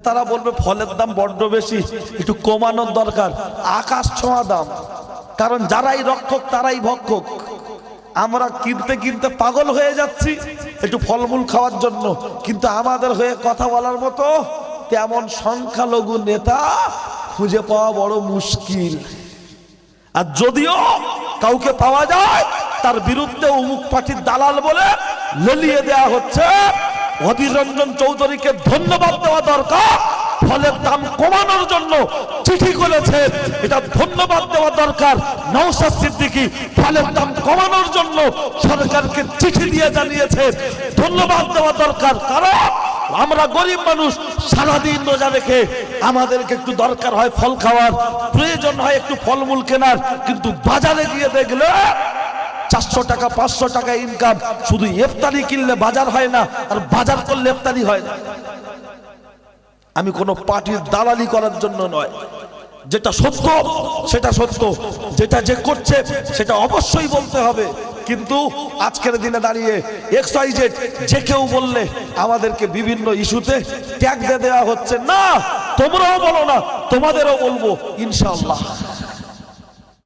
তারা বলবে ফলের দাম বড্ড বেশি, একটু কমানোর দরকার। আকাশ ছোঁয়া দাম, কারণ যারাই রক্ষক তারাই ভক্ষক। আমরা কিনতে কিনতে পাগল হয়ে যাচ্ছি একটু ফলমূল খাওয়ার জন্য, কিন্তু আমাদের হয়ে কথা বলার মতো তেমন সংখ্যালঘু নেতা খুঁজে পাওয়া বড় মুশকিল। আর যদিও কাউকে পাওয়া যায়, তার বিরুদ্ধে অমুক পার্টির দালাল বলে লেলিয়ে দেয়া হচ্ছে। অধীর রঞ্জন চৌধুরীকে ধন্যবাদ দেওয়া দরকার, ফলের দাম কমানোর জন্য চিঠি করেছে, এটা ধন্যবাদ দেওয়া দরকার। নওশাদ সিদ্দিকী ফলের দাম কমানোর জন্য সরকারকে চিঠি দিয়ে জানিয়েছে, ধন্যবাদ দেওয়া দরকার। কারণ আমরা গরিব মানুষ, সারাদিন রোজা রেখে আমাদেরকে একটু দরকার হয় ফল খাওয়ার, প্রয়োজন হয় একটু ফলমূল কেনার, কিন্তু বাজারে গিয়ে দেখলে 400 টাকা 500 টাকা ইনকাম, শুধু ইফতারি কিনলে বাজার হয় না, আর বাজার করলে ইফতারি হয় না। আমি কোনো পার্টির দালালি করার জন্য নয়, যেটা সত্য সেটা সত্য, যেটা যে করছে সেটা অবশ্যই বলতে হবে। কিন্তু আজকের দিনে দাঁড়িয়ে XYZ যে কেউ বললে আমাদেরকে বিভিন্ন ইস্যুতে ট্যাগ দিয়ে দেওয়া হচ্ছে। না, তোমরাও বলো না, তোমাদেরও বলবো ইনশাআল্লাহ।